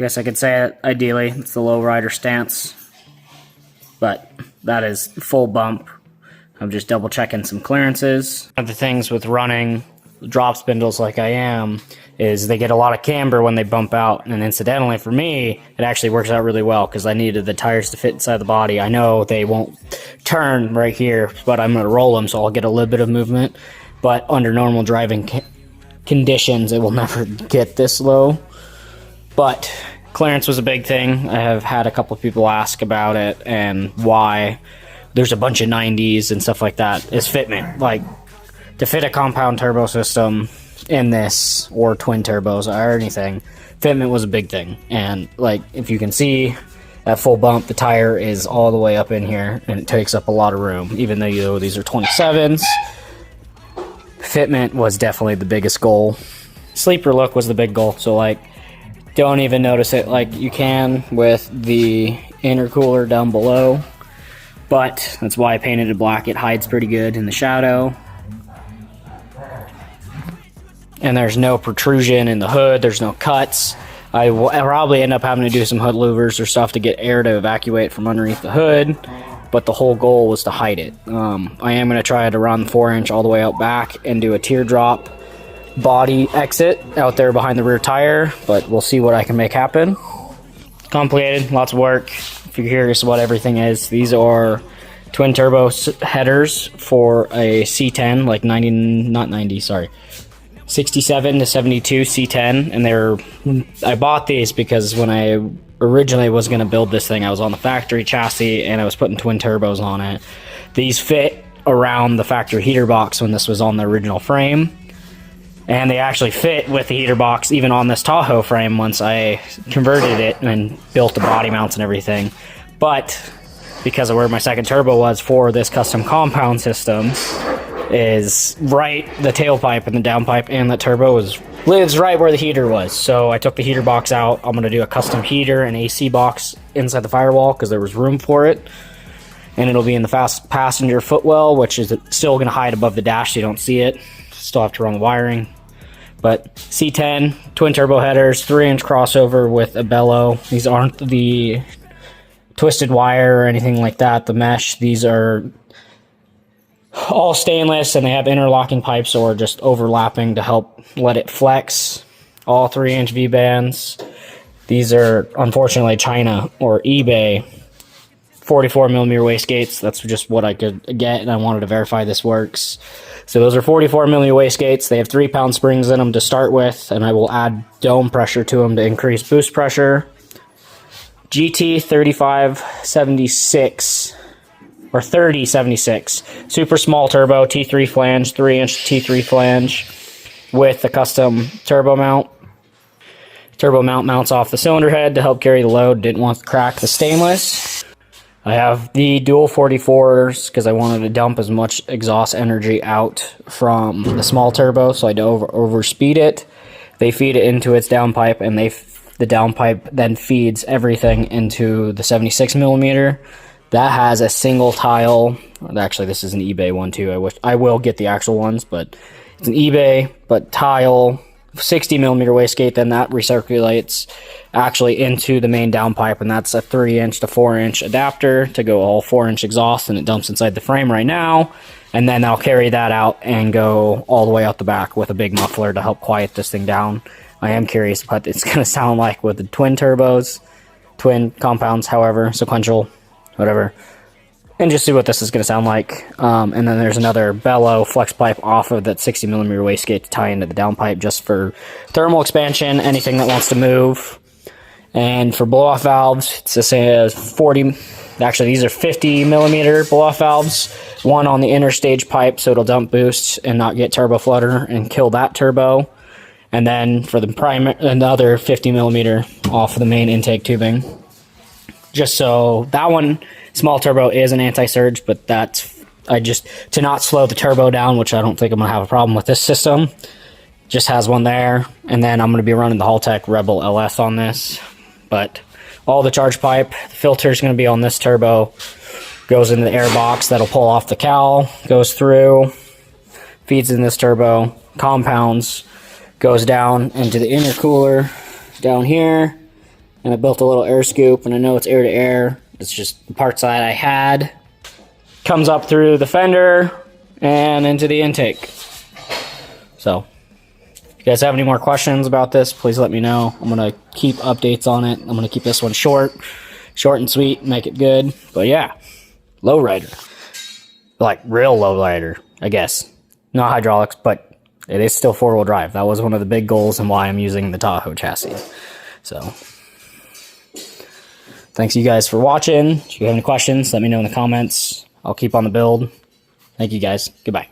guess I could say it, ideally, it's the low rider stance. But that is full bump. I'm just double checking some clearances. One of the things with running drop spindles like I am is they get a lot of camber when they bump out, and incidentally for me it actually works out really well because I needed the tires to fit inside the body. I know they won't turn right here, but I'm going to roll them so I'll get a little bit of movement, but under normal driving conditions it will never get this low. But clearance was a big thing. I have had a couple of people ask about it and why there's a bunch of 90s and stuff like that. Is fitment, like to fit a compound turbo system in this, or twin turbos or anything, fitment was a big thing. And like, if you can see at full bump, the tire is all the way up in here and it takes up a lot of room. Even though these are 27s, fitment was definitely the biggest goal. Sleeper look was the big goal. So like, don't even notice it like you can with the intercooler down below, but that's why I painted it black. It hides pretty good in the shadow. And there's no protrusion in the hood, there's no cuts. I will probably end up having to do some hood louvers or stuff to get air to evacuate from underneath the hood, but the whole goal was to hide it. I am going to try to run 4-inch all the way out back and do a teardrop body exit out there behind the rear tire, but we'll see what I can make happen. Complicated, lots of work. If you're curious what everything is, these are twin turbo headers for a C10, like 67 to 72 C10, and I bought these because when I originally was going to build this thing, I was on the factory chassis and I was putting twin turbos on it. These fit around the factory heater box when this was on the original frame, and they actually fit with the heater box even on this Tahoe frame once I converted it and built the body mounts and everything. But because of where my second turbo was for this custom compound system, is right, the tailpipe and the downpipe and the turbo lives right where the heater was. So I took the heater box out. I'm going to do a custom heater and AC box inside the firewall because there was room for it. And it'll be in the fast passenger footwell, which is still going to hide above the dash so you don't see it. Still have to run the wiring. But C10, twin turbo headers, 3-inch crossover with a bellow. These aren't the twisted wire or anything like that, the mesh. These are all stainless, and they have interlocking pipes or just overlapping to help let it flex. All 3-inch V-bands. These are unfortunately China or eBay 44mm wastegates. That's just what I could get, and I wanted to verify this works. So those are 44mm wastegates. They have 3-pound springs in them to start with, and I will add dome pressure to them to increase boost pressure. GT 3576 or 3076, super small turbo, T3 flange, 3-inch T3 flange with a custom turbo mount. Turbo mount mounts off the cylinder head to help carry the load. Didn't want to crack the stainless. I have the dual 44s because I wanted to dump as much exhaust energy out from the small turbo, so I don't overspeed it. They feed it into its downpipe, and the downpipe then feeds everything into the 76mm. That has a single tile. Actually, this is an eBay one too. I will get the actual ones, but it's an eBay, but tile, 60mm wastegate, then that recirculates actually into the main downpipe, and that's a 3-inch to 4-inch adapter to go all 4-inch exhaust, and it dumps inside the frame right now, and then I'll carry that out and go all the way out the back with a big muffler to help quiet this thing down. I am curious what it's going to sound like with the twin turbos, twin compounds, however, sequential, whatever, and just see what this is going to sound like. And then there's another bellow flex pipe off of that 60mm wastegate to tie into the downpipe just for thermal expansion, anything that wants to move. And for blow-off valves, it's the same as 40, actually these are 50mm blow-off valves, one on the inner stage pipe so it'll dump boost and not get turbo flutter and kill that turbo. And then for the another 50mm off of the main intake tubing. Just so that one, small turbo is an anti-surge, but that's, to not slow the turbo down, which I don't think I'm going to have a problem with this system. Just has one there, and then I'm going to be running the Haltech Rebel LS on this. But all the charge pipe, the filter is going to be on this turbo, goes into the air box, that'll pull off the cowl, goes through, feeds in this turbo, compounds, goes down into the intercooler down here, And I built a little air scoop, and I know it's air to air. It's just the part side I had. Comes up through the fender and into the intake. So, if you guys have any more questions about this, please let me know. I'm going to keep updates on it. I'm going to keep this one short and sweet, make it good. But yeah, lowrider. Like, real lowrider, I guess. Not hydraulics, but it is still four-wheel drive. That was one of the big goals and why I'm using the Tahoe chassis. So, thanks you guys for watching. If you have any questions, let me know in the comments. I'll keep on the build. Thank you guys. Goodbye.